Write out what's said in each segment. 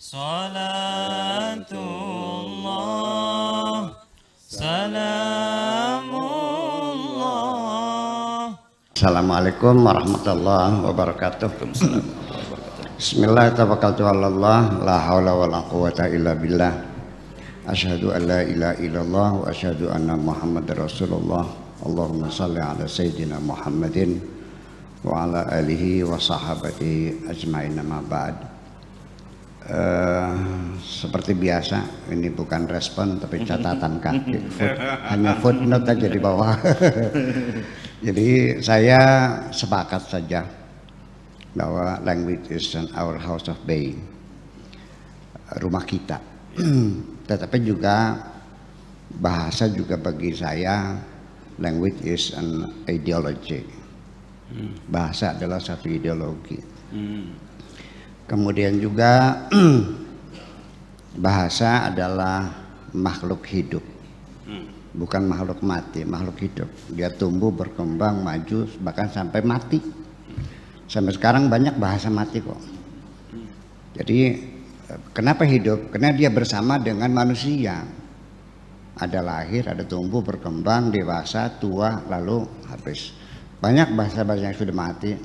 Salatullah, salamullah. Assalamualaikum warahmatullahi wabarakatuh. Bismillah, tawakkaltu 'alallah, la haula wala quwata illa billah. Asyhadu an la ilaha illallah wa asyhadu anna Muhammadar Rasulullah. Allahumma shalli ala sayyidina Muhammadin wa ala alihi wa sahabatihi ajmain, amma ba'd. Seperti biasa, ini bukan respon tapi catatan kaki, hanya footnote aja di bawah. Jadi saya sepakat saja bahwa language is our house of being, rumah kita. Tetapi juga bahasa juga bagi saya language is an ideology. Bahasa adalah satu ideologi. Kemudian juga bahasa adalah makhluk hidup, bukan makhluk mati, makhluk hidup. Dia tumbuh, berkembang, maju, bahkan sampai mati. Sampai sekarang banyak bahasa mati kok. Jadi kenapa hidup? Karena dia bersama dengan manusia. Ada lahir, ada tumbuh, berkembang, dewasa, tua, lalu habis. Banyak bahasa-bahasa yang sudah mati.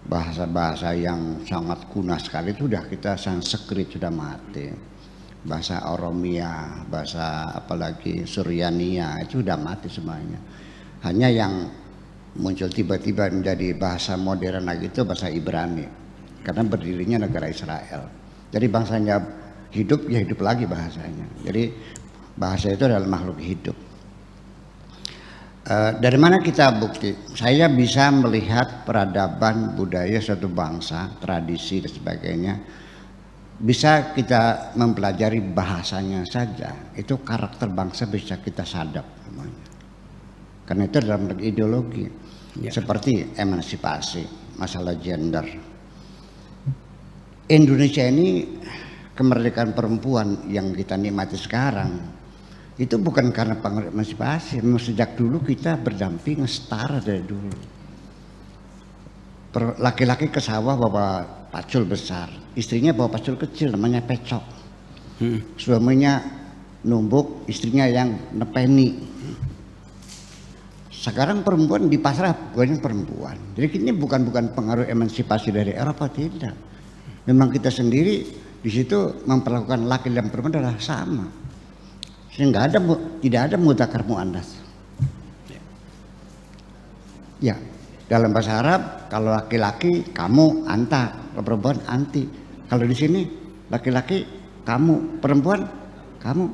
Bahasa-bahasa yang sangat kuno sekali itu sudah kita, Sanskrit sudah mati, bahasa Oromia, bahasa apalagi Suryania itu sudah mati semuanya. Hanya yang muncul tiba-tiba menjadi bahasa modern lagi itu bahasa Ibrani, karena berdirinya negara Israel. Jadi bangsanya hidup, ya hidup lagi bahasanya. Jadi bahasa itu adalah makhluk hidup. Dari mana kita bukti? Saya bisa melihat peradaban budaya suatu bangsa, tradisi dan sebagainya. Bisa kita mempelajari bahasanya saja. Itu karakter bangsa bisa kita sadap semuanya. Karena itu dalam ideologi. Ya. Seperti emansipasi, masalah gender. Indonesia ini kemerdekaan perempuan yang kita nikmati sekarang itu bukan karena pengaruh emansipasi. Memang sejak dulu kita berdampingan setara dari dulu. Laki-laki ke sawah bawa pacul besar, istrinya bawa pacul kecil namanya pecok. Suaminya numbuk, istrinya yang nepeni. Sekarang perempuan di pasar bukan perempuan. Jadi ini bukan pengaruh emansipasi dari Eropa, tidak. Memang kita sendiri di situ memperlakukan laki dan perempuan adalah sama. Sehingga tidak ada mudzakkar muannas. Ya, dalam bahasa Arab kalau laki-laki kamu, anta, kalau perempuan anti. Kalau di sini laki-laki kamu, perempuan kamu.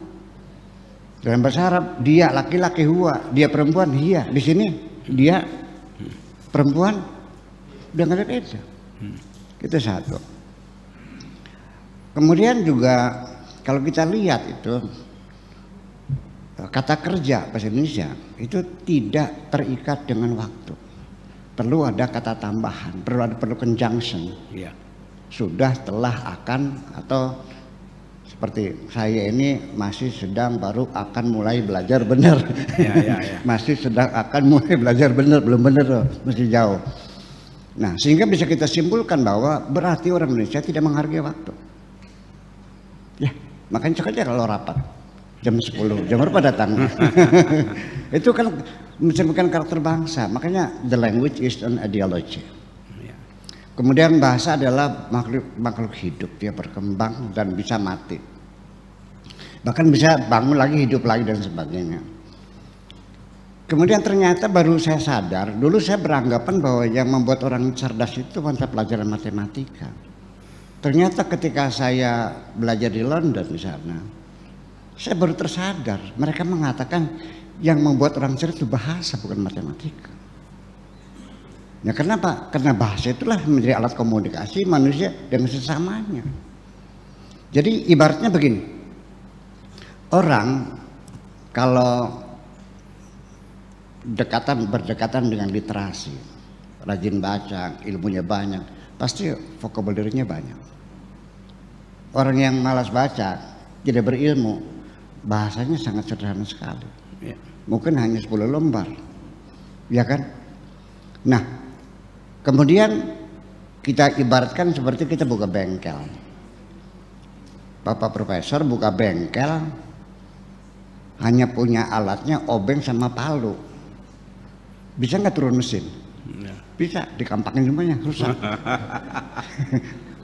Dalam bahasa Arab dia laki-laki huwa, dia perempuan hiya. Di sini dia perempuan, udah nggak ada beda. Itu satu. Kemudian juga kalau kita lihat itu kata kerja bahasa Indonesia itu tidak terikat dengan waktu. Perlu ada kata tambahan, perlu conjunction. Ya. Sudah, telah, akan, atau seperti saya ini masih sedang baru akan mulai belajar benar. Ya. Masih sedang akan mulai belajar benar, belum benar, masih jauh. Nah, sehingga bisa kita simpulkan bahwa berarti orang Indonesia tidak menghargai waktu. Ya, makanya cek aja kalau rapat jam 10, jam berapa datang? Itu kan mencerminkan karakter bangsa. Makanya the language is an ideology. Kemudian bahasa adalah makhluk hidup, dia berkembang dan bisa mati. Bahkan bisa bangun lagi, hidup lagi dan sebagainya. Kemudian ternyata baru saya sadar, dulu saya beranggapan bahwa yang membuat orang cerdas itu mata pelajaran matematika. Ternyata ketika saya belajar di London di sana, saya baru tersadar, mereka mengatakan yang membuat orang cerdas itu bahasa bukan matematika. Ya kenapa? Karena bahasa itulah menjadi alat komunikasi manusia dengan sesamanya. Jadi ibaratnya begini, orang kalau berdekatan dengan literasi, rajin baca, ilmunya banyak, pasti vocabulary-nya banyak. Orang yang malas baca, tidak berilmu, bahasanya sangat sederhana sekali. Mungkin hanya 10 lembar. Ya kan? Nah, Kemudian kita ibaratkan seperti kita buka bengkel. Bapak profesor buka bengkel, hanya punya alatnya obeng sama palu. Bisa nggak turun mesin? Bisa, dikampakin semuanya, rusak.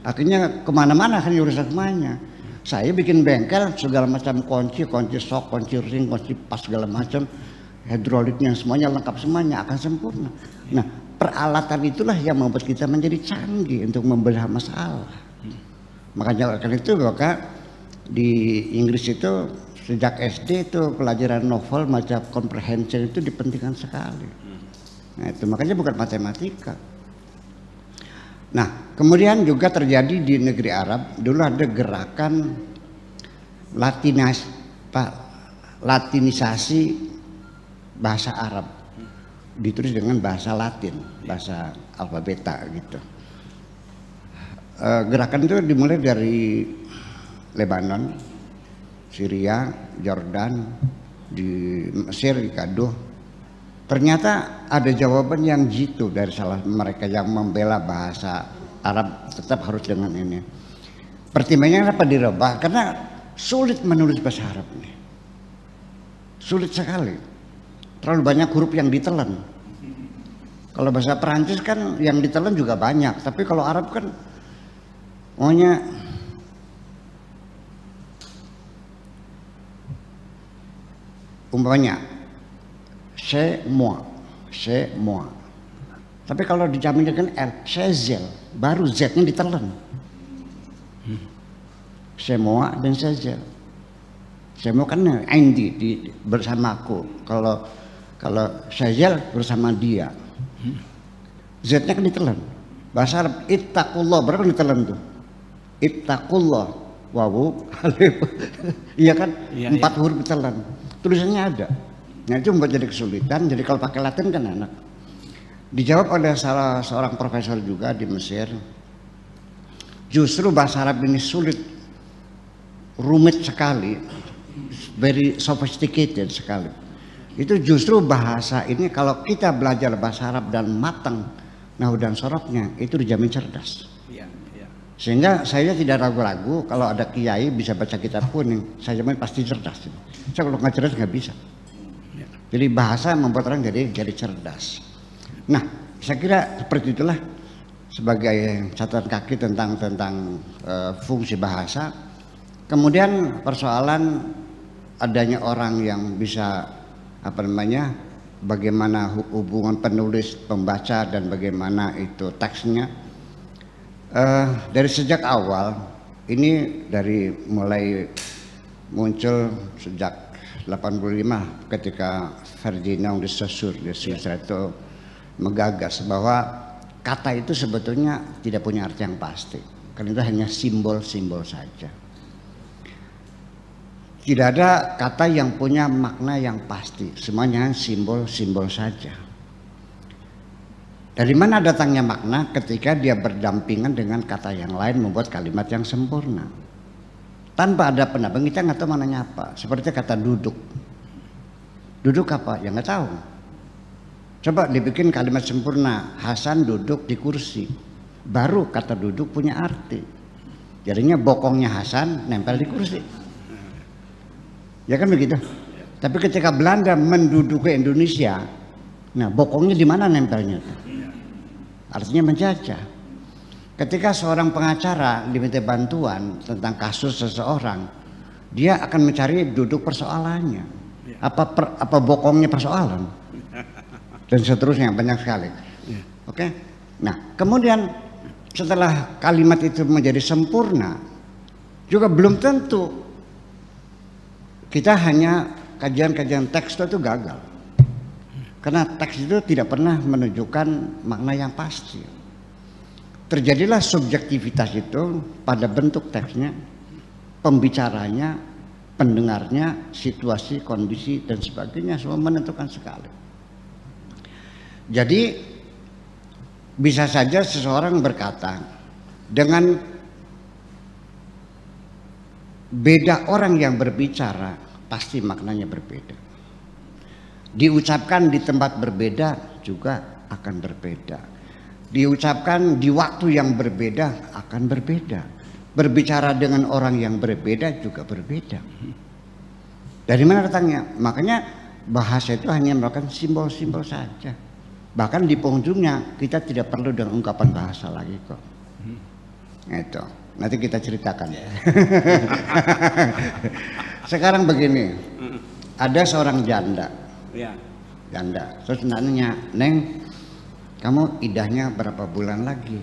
Akhirnya kemana-mana kan rusak semuanya. Saya bikin bengkel segala macam kunci sok, kunci ring, kunci pas segala macam, hidroliknya semuanya lengkap, semuanya akan sempurna. Nah, peralatan itulah yang membuat kita menjadi canggih untuk membelah masalah. Makanya kan itu maka di Inggris itu sejak SD itu pelajaran novel macam comprehension itu dipentingkan sekali. Nah itu makanya bukan matematika. Nah kemudian juga terjadi di negeri Arab dulu ada gerakan latinisasi bahasa Arab, ditulis dengan bahasa Latin, bahasa alfabeta gitu. Gerakan itu dimulai dari Lebanon, Syria, Jordan, di Mesir, di Kaduh. Ternyata ada jawaban yang jitu dari salah mereka yang membela bahasa Arab tetap harus dengan ini. Pertimbangannya apa dirubah? Karena sulit menulis bahasa Arab ini, sulit sekali. Terlalu banyak huruf yang ditelan. Kalau bahasa Perancis kan yang ditelan juga banyak, tapi kalau Arab kan maunya umpamanya c'est moi. Tapi kalau dijamin dengan L, c'est zel, baru Z-nya ditelan. C'est moi dan c'est zel. C'est moi kan indi bersamaku. Kalau c'est zel bersama dia. Z-nya kan ditelan. Bahasa Arab ittaqullah berapa ditelan tuh? Ittaqullah wawu alif. Iya kan? Iya, 4 huruf ditelan. Tulisannya ada. Nah itu membuat jadi kesulitan. Jadi kalau pakai Latin kan enak. Dijawab oleh salah seorang profesor juga di Mesir. Justru bahasa Arab ini sulit, rumit sekali, very sophisticated sekali. Itu justru bahasa ini kalau kita belajar bahasa Arab dan matang nahwu dan sorofnya itu dijamin cerdas. Sehingga saya tidak ragu-ragu kalau ada kiai bisa baca kitab kuning, saya jamin pasti cerdas. Saya kalau nggak cerdas nggak bisa. Jadi bahasa membuat orang jadi cerdas. Nah, saya kira seperti itulah sebagai catatan kaki tentang fungsi bahasa. Kemudian persoalan adanya orang yang bisa bagaimana hubungan penulis pembaca dan bagaimana itu teksnya. Dari sejak awal ini dari mulai muncul sejak 85 ketika Ferdinand de Saussure di Swiss itu menggagas bahwa kata itu sebetulnya tidak punya arti yang pasti, karena itu hanya simbol-simbol saja. Tidak ada kata yang punya makna yang pasti, semuanya simbol-simbol saja. Dari mana datangnya makna? Ketika dia berdampingan dengan kata yang lain membuat kalimat yang sempurna. Tanpa ada penambang kita nggak tahu maknanya apa. Seperti kata duduk. Duduk apa? Ya nggak tahu. Coba dibikin kalimat sempurna. Hasan duduk di kursi. Baru kata duduk punya arti. Jadinya bokongnya Hasan nempel di kursi. Ya kan begitu. Tapi ketika Belanda menduduki Indonesia, nah bokongnya di mana nempelnya? Artinya menjajah. Ketika seorang pengacara diminta bantuan tentang kasus seseorang, dia akan mencari duduk persoalannya. Apa bokongnya persoalan? Dan seterusnya banyak sekali. Oke. Nah, kemudian setelah kalimat itu menjadi sempurna, juga belum tentu kita hanya kajian-kajian teks itu gagal. Karena teks itu tidak pernah menunjukkan makna yang pasti. Terjadilah subjektivitas itu pada bentuk teksnya, pembicaranya, pendengarnya, situasi, kondisi dan sebagainya semua menentukan sekali. Jadi bisa saja seseorang berkata dengan beda orang yang berbicara pasti maknanya berbeda. Diucapkan di tempat berbeda juga akan berbeda. diucapkan di waktu yang berbeda akan berbeda. Berbicara dengan orang yang berbeda juga berbeda. Dari mana datangnya? Makanya bahasa itu hanya merupakan simbol-simbol saja. Bahkan di penghujungnya kita tidak perlu dengan ungkapan bahasa lagi kok. Itu nanti kita ceritakan. Sekarang begini, ada seorang janda. Janda. Terus nanya, Neng, kamu idahnya berapa bulan lagi?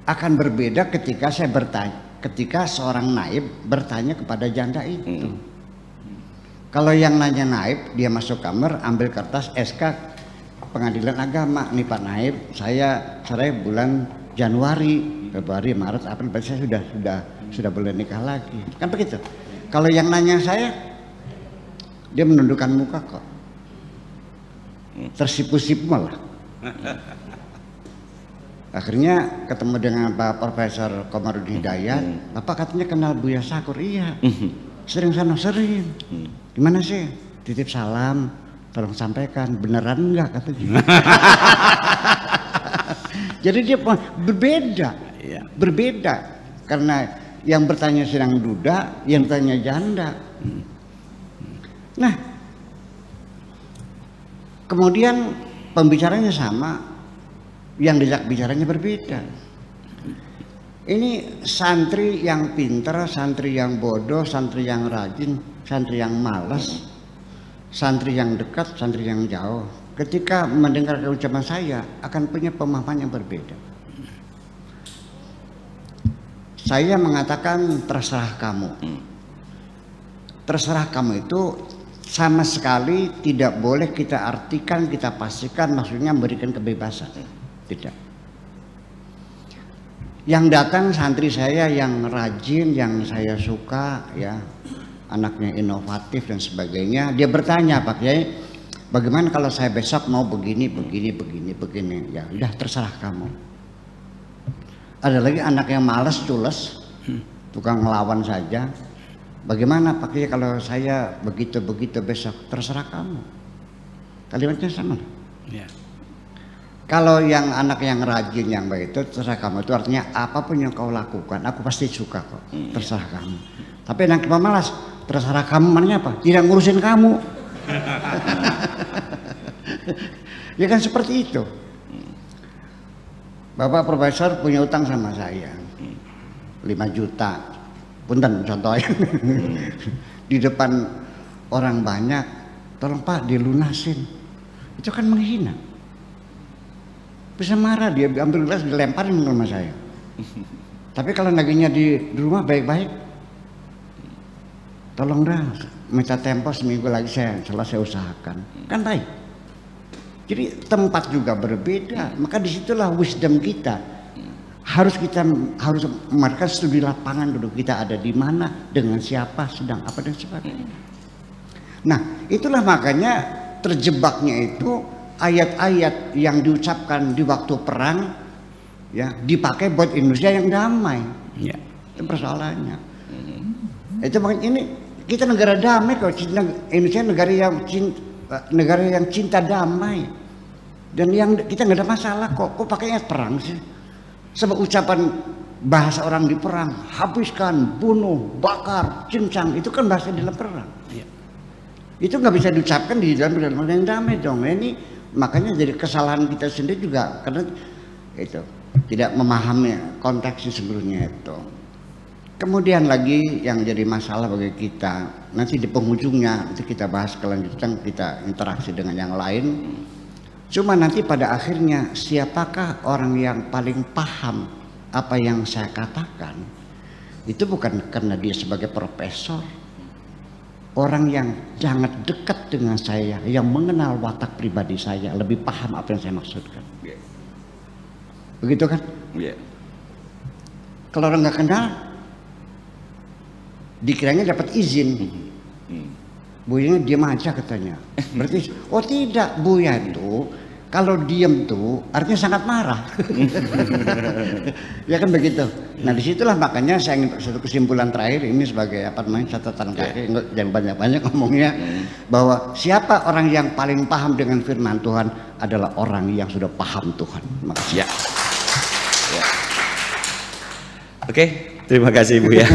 Akan berbeda ketika saya bertanya, ketika seorang naib bertanya kepada janda itu. Kalau yang nanya naib, dia masuk kamar, ambil kertas SK Pengadilan Agama, nih Pak Naib, saya cerai bulan Januari, Februari, Maret, April, saya sudah boleh nikah lagi, kan begitu. Kalau yang nanya saya, dia menundukkan muka kok, tersipu-sipu malah. Akhirnya ketemu dengan Pak Profesor Komarudin Hidayat, Bapak katanya kenal Buya Sakur, iya, sering sana sering. Gimana sih? Titip salam, tolong sampaikan, beneran enggak katanya. Jadi dia berbeda, berbeda karena yang bertanya sedang duda, yang bertanya janda. Nah, kemudian pembicaranya sama, yang diajak bicaranya berbeda. Ini santri yang pintar, santri yang bodoh, santri yang rajin, santri yang malas, santri yang dekat, santri yang jauh. Ketika mendengar ucapan saya akan punya pemahaman yang berbeda. Saya mengatakan terserah kamu. Terserah kamu itu sama sekali tidak boleh kita artikan, kita pastikan maksudnya memberikan kebebasan. Tidak. Yang datang santri saya yang rajin, yang saya suka, ya, anaknya inovatif dan sebagainya. Dia bertanya, Pak Kiai, bagaimana kalau saya besok mau begini. Ya udah terserah kamu. Ada lagi anak yang malas, cules, tukang ngelawan saja. Bagaimana Pak Kiai kalau saya begitu besok? Terserah kamu. Kalimatnya sama. Ya. Kalau yang anak yang rajin yang baik itu terserah kamu, itu artinya apapun yang kau lakukan aku pasti suka kok, terserah kamu. Tapi yang pemalas terserah kamu maknanya apa? Tidak ngurusin kamu. Ya kan seperti itu. Bapak Profesor punya utang sama saya 5 juta, punten contohnya. Di depan orang banyak, tolong Pak dilunasin. Itu kan menghina. Bisa marah, dia ambil gelas dilemparin ke rumah saya. Tapi kalau nagihnya di rumah baik-baik, tolong dah minta tempo seminggu lagi saya usahakan, kan baik. Jadi tempat juga berbeda, maka disitulah wisdom kita. Harus mereka studi lapangan dulu, kita ada di mana, dengan siapa, sedang apa dan sebagainya. Nah itulah makanya terjebaknya itu ayat-ayat yang diucapkan di waktu perang, ya, dipakai buat Indonesia yang damai. Ya. Itu persoalannya. Itu makanya ini kita negara damai kok. Indonesia negara yang cinta damai. Dan yang kita nggak ada masalah kok. Kok pakainya perang sih? Sebab ucapan bahasa orang di perang, habiskan, bunuh, bakar, cincang, itu kan bahasa dalam perang. Ya. Itu nggak bisa diucapkan di dalam yang damai dong. Ini makanya jadi kesalahan kita sendiri juga karena itu tidak memahami konteks sebelumnya itu. Kemudian lagi yang jadi masalah bagi kita nanti di penghujungnya nanti kita bahas kelanjutan, kita interaksi dengan yang lain. Cuma nanti pada akhirnya siapakah orang yang paling paham apa yang saya katakan? Itu bukan karena dia sebagai profesor. Orang yang sangat dekat dengan saya, yang mengenal watak pribadi saya, lebih paham apa yang saya maksudkan. Begitu kan? Kalau orang nggak kenal, dikiranya dapat izin. Buyanya diam aja katanya. Berarti, oh tidak, Buya itu Kalau diem tuh artinya sangat marah. Ya kan begitu. Nah disitulah makanya saya ingin satu kesimpulan terakhir ini sebagai apa namanya catatan kaki, jangan banyak-banyak ngomongnya, bahwa siapa orang yang paling paham dengan firman Tuhan adalah orang yang sudah paham Tuhan. Makasih. Ya. Oke, terima kasih Ibu ya.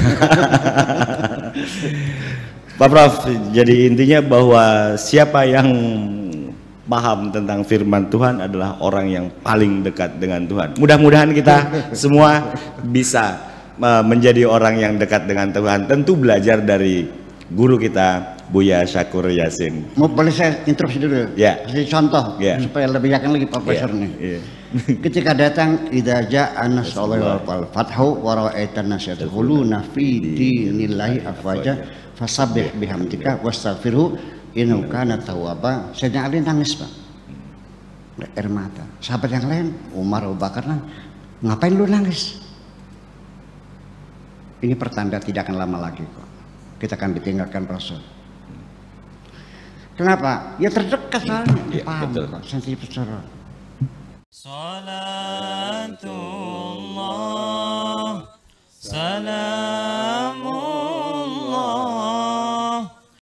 Pak Prof, jadi intinya bahwa siapa yang paham tentang firman Tuhan adalah orang yang paling dekat dengan Tuhan. Mudah-mudahan kita semua bisa menjadi orang yang dekat dengan Tuhan. Tentu belajar dari guru kita Buya Syakur Yasin. Boleh saya interupsi dulu? Ya. Jadi contoh supaya lebih yakin lagi Profesor nih. Ketika datang idza ja'a nasrullahi wal fathu wa ra'aitan nasa yadkhuluna fi dinillahi afwaja fasabbih bihamdika wastaghfirhu innahu kana tawwaba. Sayyidina Ali nangis, Pak. Air mata. Sahabat yang lain, Umar, Abu Bakar, ngapain lu nangis? Ini pertanda tidak akan lama lagi kok. Kita akan ditinggalkan Rasul. Kenapa? Ya terdekat soalnya. Paham kok, sensitif secara. Salatullah salam